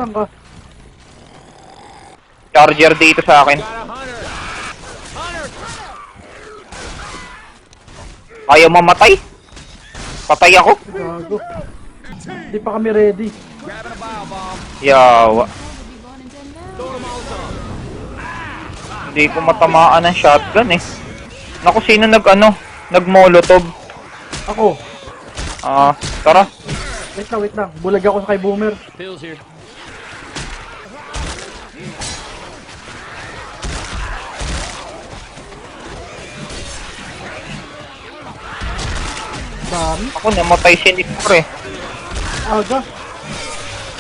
Saan ka? Charger dito sa akin. Ayaw mamatay? Patay ako? Gago. Hindi pa kami ready. Yawa. Hindi ko matamaan ng shotgun eh. Naku, sino nag-molotov? Ako. Tara. Wait lang. Bulag ako sa kay Boomer. Pills here. Dami. Ako, namatay si Nick pre. Aga.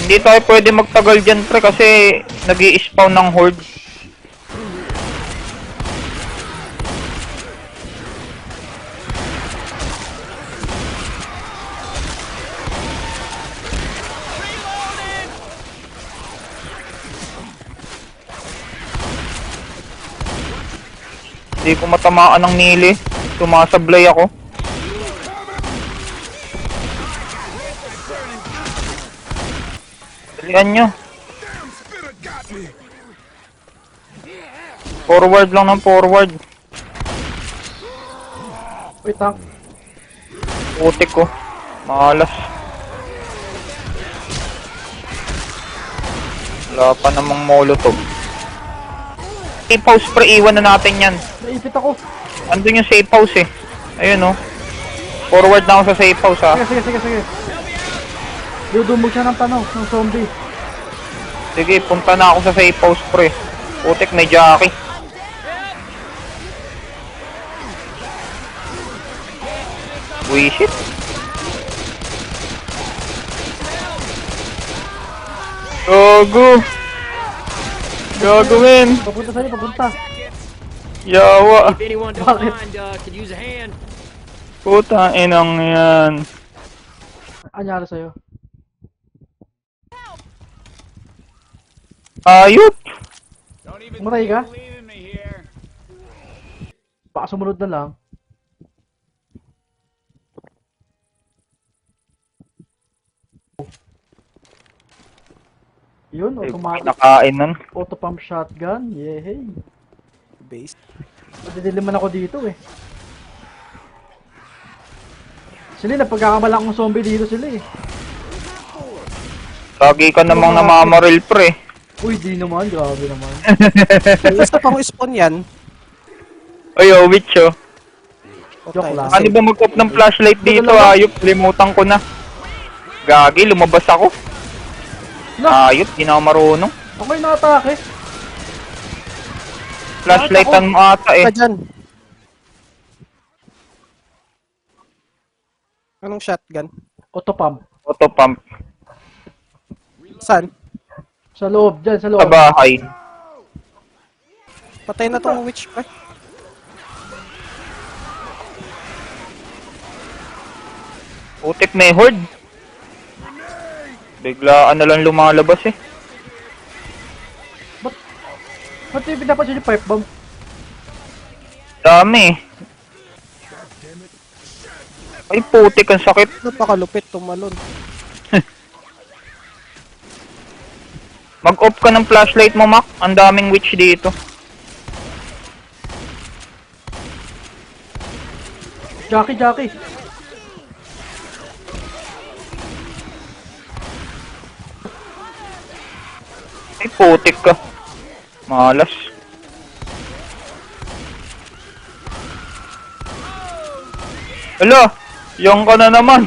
Hindi tayo pwede magtagal dyan pre kasi nag-i-spawn ng horde. Hindi ko matamaan ng nili. Sumasablay ako. Dalian nyo. Forward lang ng forward. Wait lang. Putik ko. Malas. Wala pa namang molotov. Safe house pre, iwan na natin yan. Naipit ako. Andun yung safe house eh. Ayun oh. Forward na ako sa safe house ha. Sige. Dudumog siya ng ng zombie. Sige, punta na ako sa safe house pre. Putik, may jockey. Buisit. Gago. Gagawin. Papunta sa'yo, papunta. Yawa. If anyone don't mind, could use a hand. Puta inang yan. Anyari sa'yo. Ayop. Umatay ka? Baka sumunod na lang. Yun, automatic. Nakain nun. Auto pump shotgun. Yehey. Base. Madidiliman ako dito eh. Sila, napagkakamala akong zombie dito sila eh. Lagi ka namang namamaril pre. Uy, di naman. Grabe naman. Basta pang spawn yan. Ayo, witch oh. Joke lang. Ano ba mag-off ng flashlight dito? Ayop, limutan ko na. Gagi, lumabas ako. Ayop, di na ako marunong. Ako yung nakatake. Flashlightan mo ata eh. Ka dyan. Anong shotgun? Auto pump. Auto pump. Saan? Sa loob, dyan, sa Sa loob. bahay. Patay na tong witch pa. Putik, may horde. Biglaan na lang lumalabas eh. Ba't yung pinapansin yung pipe bomb? Dami eh. Ay putik, ang sakit. Napakalupit tumalon. Mag-off ka ng flashlight mo, Mac. Ang daming witch dito. Jackie. Ay putik ka. Malas. Hala, yung ka na naman.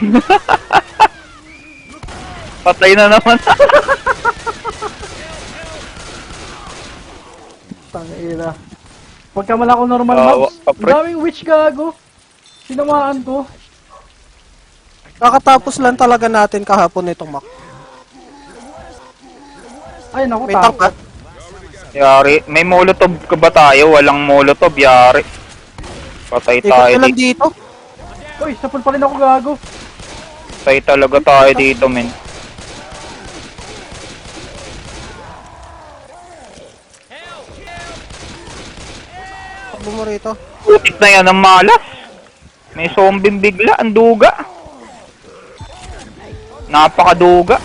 Patay na naman. Tangina. Pagkamala ko normal Awa mobs. ka, Ang pre. daming witch gago. Sinamaan ko. Kakatapos lang talaga natin kahapon itong Mac. Ay naku, May tank takot. Yari, may molotov ka ba tayo? Walang molotov, yari. Patay Ikot tayo ka lang dito. dito. Uy, sapul pa rin ako gago. Patay talaga tayo dito, men. Takbo mo rito. Putik na yan ang malas. May zombie bigla, ang duga. Napakaduga.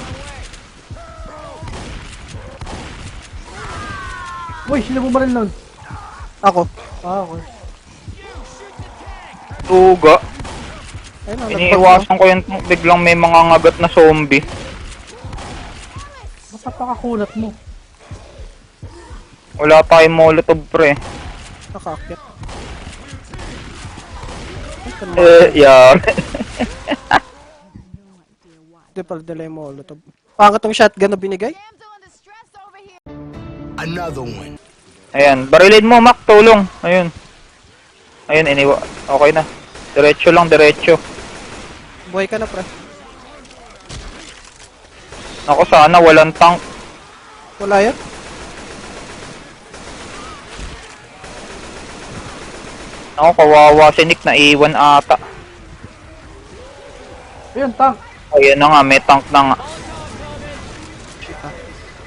Uy, sino mo ba rin nun? Ako. Ah, okay. Tuga. Ayun, Iniiwasan ko yung biglang may mga ngagat na zombie. Ba't napakakulat mo? Wala tayong molotov, pre. Nakakit. Yeah. Hindi pala dala yung molotov. Pangit tong shotgun na binigay. Another one. Ayan, barilin mo, Mac, tulong. Ayun. Ayun, okay na. Diretso lang, diretso. Buhay ka na, pre. Ako, sana walang tank. Wala yan. Ako, kawawa si Nick, naiwan ata. Ayun, tank. Ayan na nga, may tank na nga.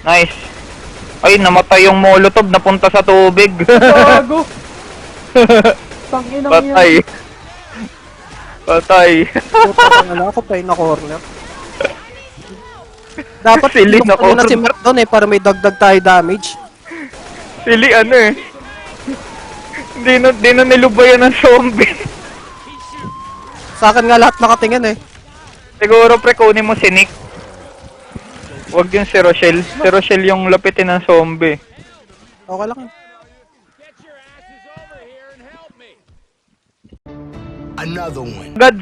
Nice. Ay, namatay yung molotov, napunta sa tubig. Gago! Tangin ang yan. Patay. Patay. Puta ka na ako pa na corner. Dapat Silly na na si corner. Mark doon para may dagdag tayo damage. Sili, ano eh. Di na nilubayan ng zombie. Sa akin nga lahat nakatingin eh. Siguro, pre, kunin mo si Nick. Huwag yung si Rochelle. Si Rochelle yung lapitin ng zombie. Okay lang yun. Another one. God.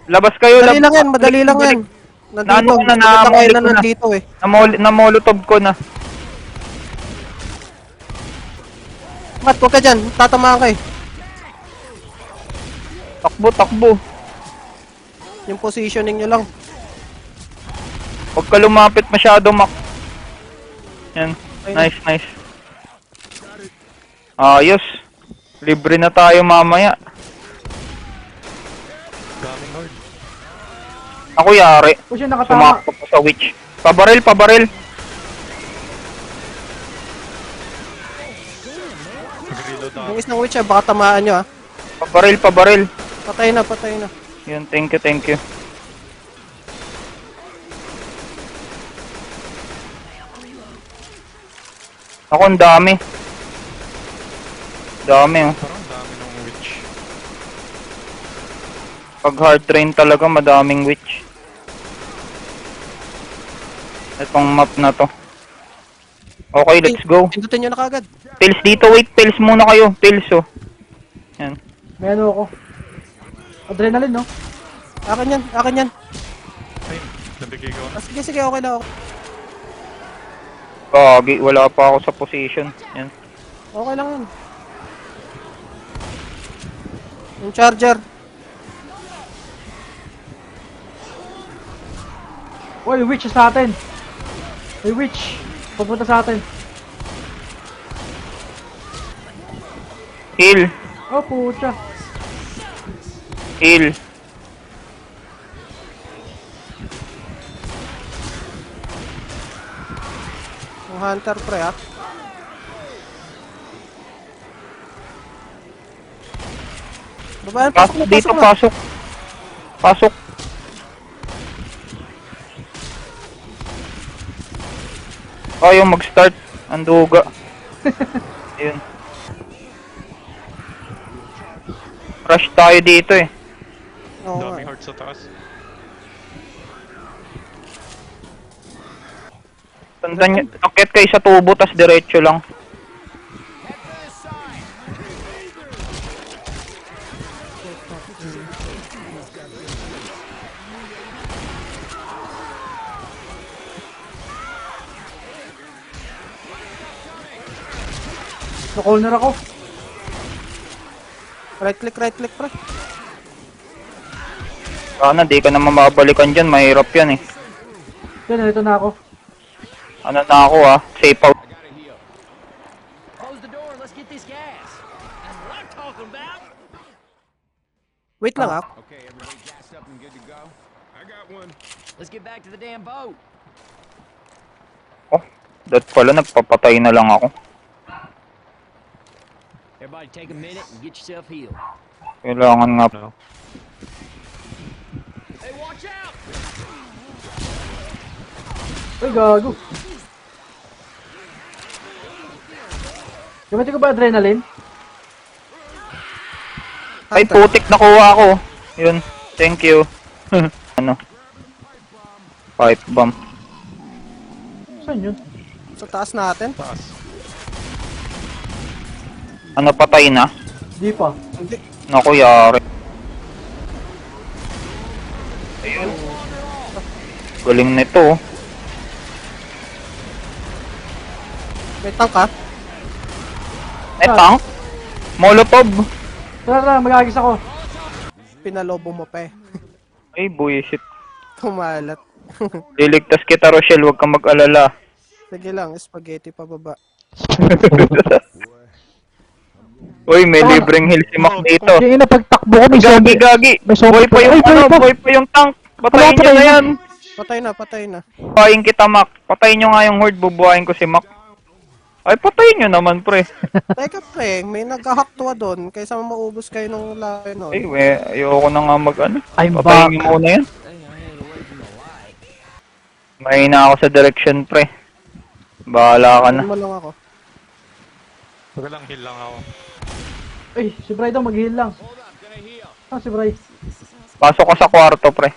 Labas kayo. Madali lang yan, madali lang yan. Naano Nandito, ko na, nandito namoli na ko na. nandito eh. Namolotov ko na. Mat, huwag ka dyan, tatamaan ka eh. Takbo, takbo. Yung positioning nyo lang. Huwag ka lumapit masyado, Mac. Yan. Nice, nice. Ayos. Libre na tayo mamaya. Ako yari. Uy, siya nakatama. Sumakto pa sa witch. Pabaril, pabaril. Yung isang witch eh, baka tamaan nyo ah. Pabaril, pabaril. Patay na, patay na. Yun, thank you, thank you. Ako, ang dami. Dami, oh. Parang dami ng witch. Pag hard train talaga, madaming witch. Itong map na to. Okay, let's go. Pindutin nyo na kagad. Pills dito, wait, pills muna kayo. Pills, oh. Yan. May ano ako. Adrenaline, no? Akin yan, akin yan. Ay, nabigay ko. Ah, sige, sige, okay na ako. Gagi, wala pa ako sa position. Yan. Okay lang yun. Yung charger. Uy, witch sa atin. May witch. Papunta sa atin. Heal. Oh, pucha. Heal. Yung hunter pre ah. Babayan, pasok Pasok na, dito, pasok na. pasok. Pasok. Ayaw mag-start. Ang duga. Ayun. Rush tayo dito eh. Oo nga. Daming heart sa taas. Tandaan nyo, akit kayo sa tubo, tas diretso lang. Sa corner ako. Right click pre. Sana di ka na mababalikan dyan, mahirap yan eh. Yan, ito na ako. Ano na ako ah, safe out. Close the door and let's get this gas. That's what I'm talking about. Wait lang ah. Okay, everybody gassed up and good to go? I got one. Let's get back to the damn boat. Oh, that pala, nagpapatay na lang ako. Everybody take a minute and get yourself healed. Kailangan nga. No. Hey, watch out! Uy, gago. Gamitin ko ba adrenaline? Ay, putik nakuha ko. Yun. Thank you. Ano? Pipe bomb. Saan yun? Sa taas natin. Taas. Ano, patay na? Di pa. Hindi. Naku, yari. Ayun. Galing nito. Oh. May tank ka? May tank? Molotov. Tara, magagis ako. Pinalobo mo pa eh. Ay, bullshit. Kumalat. Liligtas kita, Rochelle. Huwag kang mag-alala. Sige lang, spaghetti pababa. Uy, may libreng heal si Mac dito. Yung ina, pagtakbo ko, may Gagi, zombie. gagi. May zombie Boy pa yung Ay, boy ano, pa. boy pa yung tank. Patayin nyo Patay na na. yan. Patay na, patay na. Bubuhayin kita, Mac. Patayin nyo nga yung horde, bubuhayin ko si Mac. Ay, patayin nyo naman, pre. Teka pre, may nagkahaktuwa doon kaysa maubos kayo nung layo nun. Ay, ayoko na nga mag-ano. I'm Patayin back. nyo muna yan. Mahina ako sa direction, pre. Bahala ka na. Ano mo lang ako. Wag lang, heal lang ako. Ay, si Bray daw, mag-heal lang. Ah, si Bray. Pasok ka sa kwarto, pre.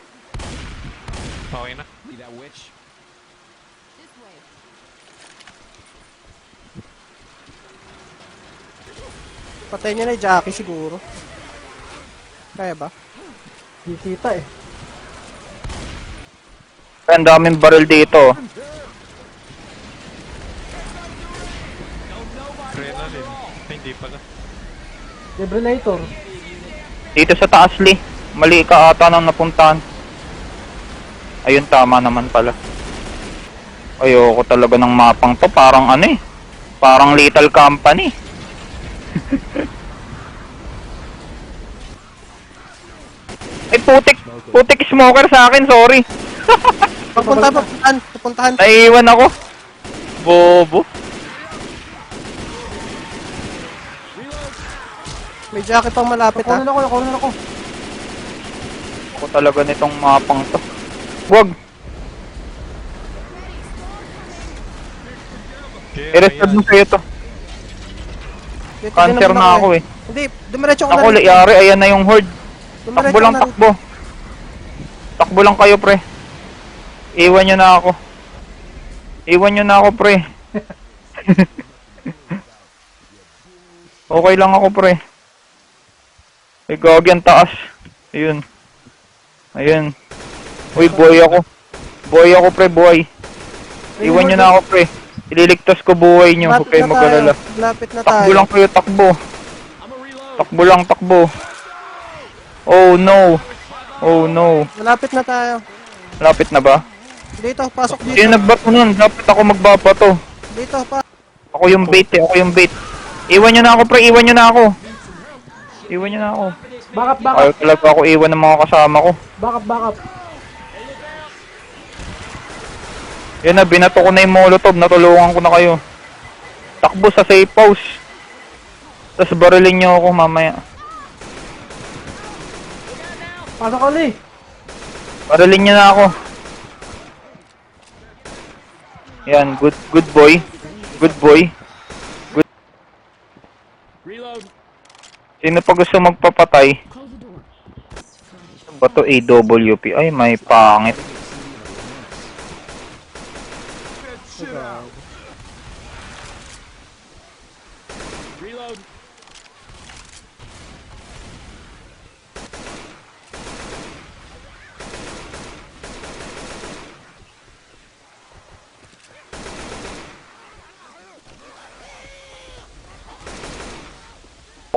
Okay na. See that witch? Patay niya na yung Jackie siguro. Kaya ba? Di kita eh. Ang daming barrel dito. Adrenaline. Ay, hindi pala. Defibrillator. Dito sa taas, Lee. Mali ka ata nang napuntahan. Ayun, tama naman pala. Ayoko talaga ng mapang to. Parang ano eh. Parang Lethal Company. Ay, putik. Putik smoker sa akin, sorry. Papuntahan. Naiiwan ako. Bobo. May Jackie pang malapit ha. Kunin ako. Ako talaga nitong mapang to. Wag. Okay, I-reserve mo sa'yo to. Dito Cancer din na ako eh. Hindi, dumiretso ko Ako, na rin. yari. Ayan na yung horde. Dumiretso Takbo lang, na rin. takbo. Takbo lang kayo, pre. Iwan nyo na ako. Iwan nyo na ako, pre. Okay lang ako, pre. Ay, gagi, ang taas. Ayun. Ayun. Uy, buhay ako. Buhay ako, pre, buhay. Iwan nyo na ako, pre. Ililigtas ko buhay nyo. Huwag kayo mag-alala. Lapit na Takbo tayo. lang kayo, takbo. Takbo lang, takbo. Oh, no. Oh, no. Malapit na tayo. Lapit na ba? Dito, pasok dito. Sino nagbato nun? Dapat ako magbabato. Dito, pa. Ako yung bait eh, ako yung bait. Iwan nyo na ako, pre. Iwan nyo na ako. Iwan nyo na ako. Back Ayaw up. talaga ako iwan ng mga kasama ko. Back up. Yan na, binato ko na yung molotov. Natulungan ko na kayo. Takbo sa safe house. Tapos barilin nyo ako mamaya. Pasok ka, Lee. Barilin nyo na ako. Yan, good boy. Good boy. Reload. Sino pa gusto magpapatay? Ba to AWP? Ay, may pangit. Reload.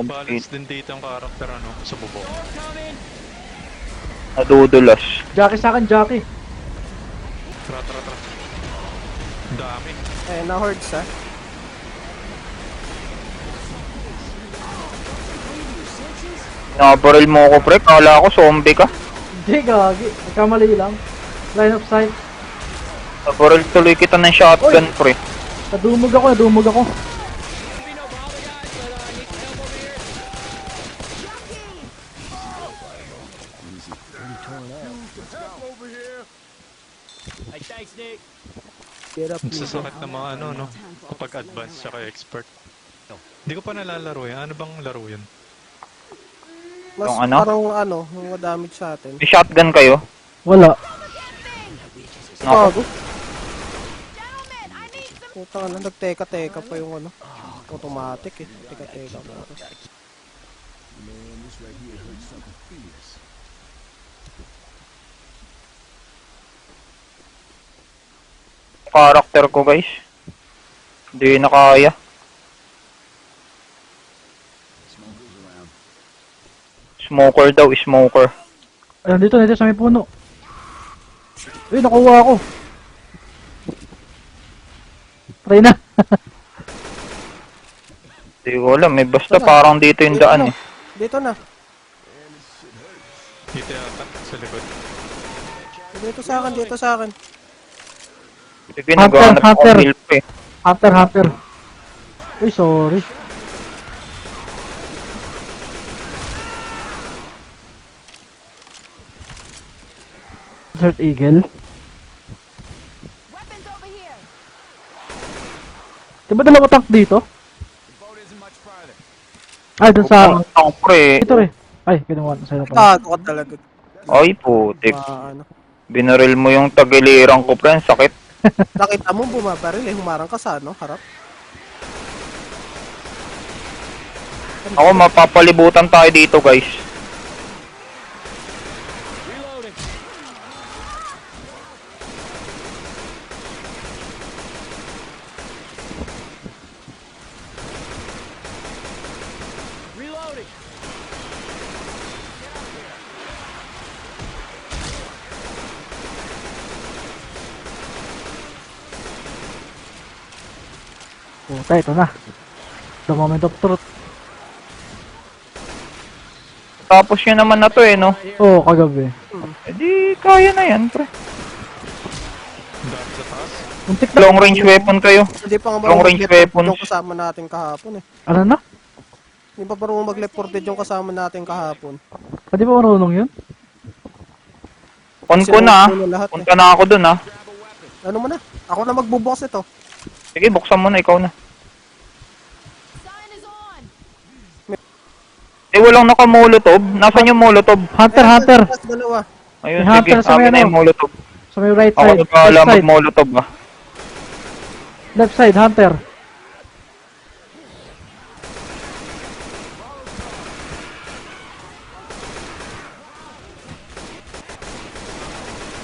Balance din dito ang karakter, ano, sa bubong. Nadudulas. Jackie sa akin, Jackie. Tara. Ang dami. Eh, na-hordes ha. Nabaril mo ako, pre. Kala ko zombie ka. Hindi, gagi. Nagkamali lang. Line of sight. Nabaril tuloy kita ng shotgun, pre. Nadumog ako. Hey, thanks, Nick. Get up. Ang sasakit ng mga ano, no? Kapag advanced siya kay expert. Hindi ko pa nalalaro yan. Ano bang laro yun? Mas Yung ano? parang ano, yung damage sa atin. May shotgun kayo? Wala. Bago. Putang na, nagteka-teka pa yung ano. Automatic eh. Teka-teka pa. Character ko guys. Hindi na kaya. Smoker daw, smoker. Ay, nandito sa may puno. Uy, nakuha ako. Try na. Hindi ko alam eh. Basta parang dito yung daan eh. Dito na. Dito yata, sa likod. Dito sa akin, dito sa akin. Sige, naghahanap ako Hunter. ng milk eh. Hunter. Uy, sorry. Desert Eagle. Weapons over here. Diba dalawa tank dito? Ay, dun sa... Ang pre. Dito rin. Ay, kinuha na sa'yo pala. Tago ka talaga. Ay putik. Ano. Binaril mo yung tagilirang ko pre. Ang sakit. Nakita mo bumabaril eh, humarang ka sa ano, harap. Ako mapapalibutan tayo dito guys. Reloading. Puta, ito na. The moment of truth. Tapos yun naman na to eh no. Oo, kagabi. Eh di kaya na yan pre. Ang dami sa taas. Muntik na. Long range weapon kayo. Hindi pa nga Long range weapons. yung kasama natin kahapon eh. Ano na? Hindi pa parang mag-reported yung kasama natin kahapon. Pwede ba marunong yun? On ko na. Lahat, eh. Punta na ako dun ah. Ano mo na? Ako na magbubukas ito. Sige, buksan mo na. Ikaw na. Sign is on. Eh, walang naka-molotov. Nasaan yung molotov? Hunter. Dalawa. Ayun, May sige. hunter sa Amin may na ano. yung molotov. Sa may right Ako side. nagkala Left side. mag-molotov ah. Left side, Hunter.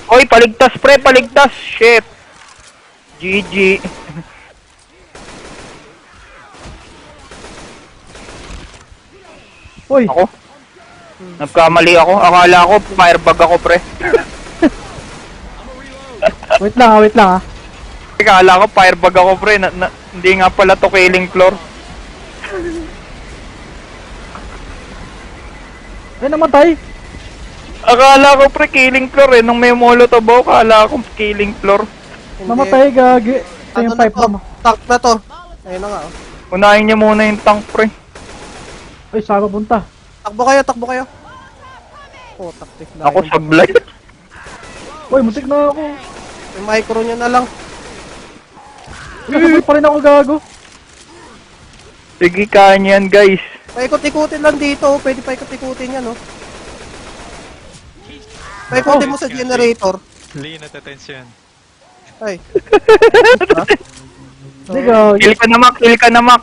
Oy, paligtas pre, paligtas. Shit. GG. Uy, Ako? Nagkamali ako. Akala ko, firebag ako pre. wait lang ah. Akala ko, firebag ako pre. Hindi nga pala to killing floor. Ay, namatay. Akala ko pre, killing floor eh. Nung may molotov ako, akala ko killing floor. Hindi. Namatay, gagi. Ito Ano yung na pipe to? bomb. Tank na to. Ayun na nga oh. Unahin niyo muna yung tank pre. Uy, saan ka punta? Takbo kayo. Oh, taktik na. Ako sablay. Uy, muntik na ako. Yung micro niya na lang. Kasabay pa rin ako, gago. Sige, kaya niyo yan guys. Paikot-ikutin lang dito. Pwede paikot-ikutin yan oh. Paikutin mo sa generator. Lee, natatense yan. Ay. Hindi, gagi. Heal ka na Mac, heal ka na Mac.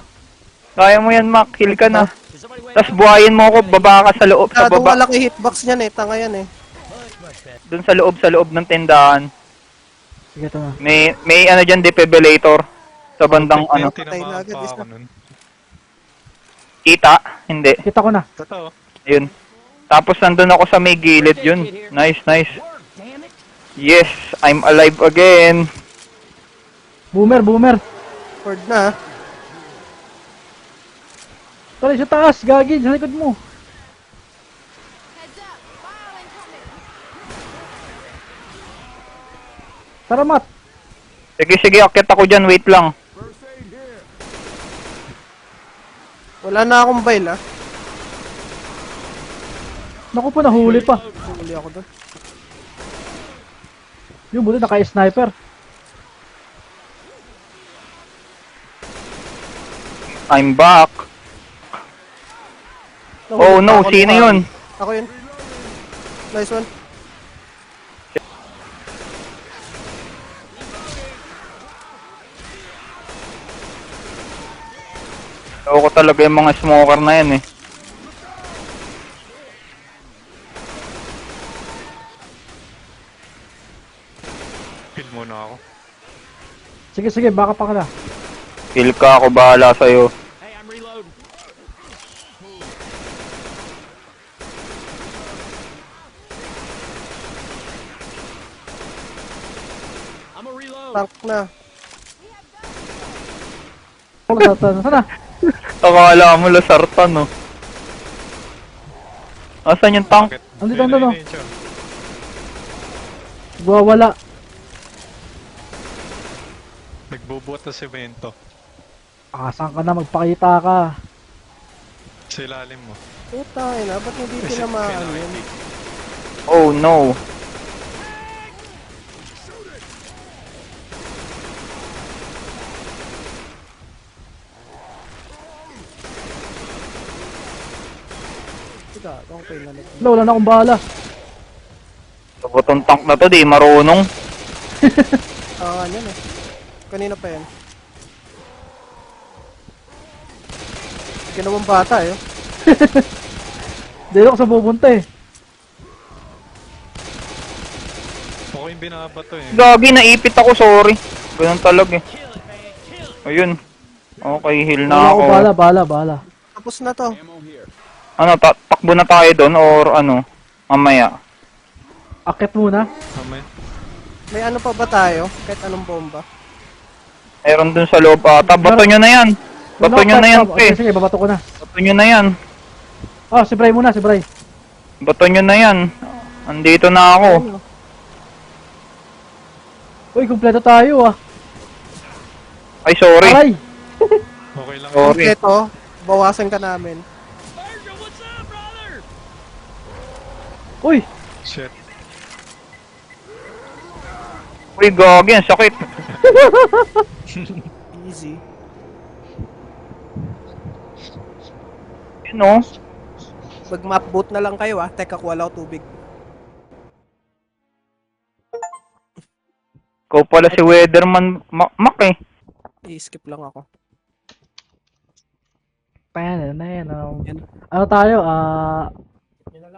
Kaya mo yan Mac, heal ka na. Is somebody waiting? Tapos buhayin mo ako, baba ka sa loob, sa Masyadong baba. malaki hitbox niyan eh. Tanga yan eh. Dun sa loob ng tindahan. Sige, ito na. May ano dyan, defibrillator. Sa bandang ano. Patay na Tinamaan agad, pa isa. ako nun. Kita? Hindi. Kita ko na. Totoo. Ayun. Tapos nandun ako sa may gilid yun. Nice. Work, damn it. Yes, I'm alive again. Boomer. Word na. Tara, sa taas, gagi. Sa likod mo. Heads up. File incoming. Tara, Matt. Sige, akit ako dyan, wait lang. Wala na akong bail ah. Naku po, nahuli pa. Huli ako doon. Yung buti, naka-sniper. I'm back. Oh no, Ako sino ni yun? Mami. Ako yun. Nice one. Ako talaga yung mga smoker na yan eh. Kill muna ako. Sige, sige, baka pa ka na. Kill ka, ako bahala sa'yo. Hey, I'm reloading. I'm a reload. Tank na. Satan, sana? Akala mo lasartan no. Asan yung tank? Bakit? Andito, Ayun, andito. ayun, ayun siya. Buwawala. Nagbubuhat na semento. Saan ka na? Magpakita ka. Sa ilalim mo. Puta, na. Ba't hindi Kasi tinamaan yun? pinakaitik. Oh no. Sige, akong pinalit. Wala, wala na akong bahala. Sabotong tank na to, di marunong. Yan eh. Kanina pa yan. Ginawang bata eh. Dito ako sa bubunta eh. Ako yung binabato eh. Gagi, naipit ako, sorry. Ganun talaga eh. Ayun. Okay, heal Wala na ako ako. bahala, bahala, bahala. Tapos na to. Ammo here. Ano, takbo na tayo doon or ano? Mamaya. Akit muna. Mamaya. May ano pa ba tayo? Kahit anong bomba? Meron dun sa loob ata. Bato nyo na yan. Bato nyo na yan, Okay, pre. sige, babato ko na. Bato nyo na yan. Oh, si Bray muna, si Bray. Bato nyo na yan. Andito na ako. Uy, kumpleto tayo ah. Ay, sorry. Aray! Okay lang. Sorry. Ito, bawasan ka namin. Virgil, what's up, brother? Uy! Shit. Uy, gagi, ang sakit. Easy. Yun o. Mag-map boot na lang kayo ah. Teka, kuha lang ako tubig. Ikaw pala si Weatherman Mac eh. I-skip lang ako. Paano na yan? Yan. Ano tayo?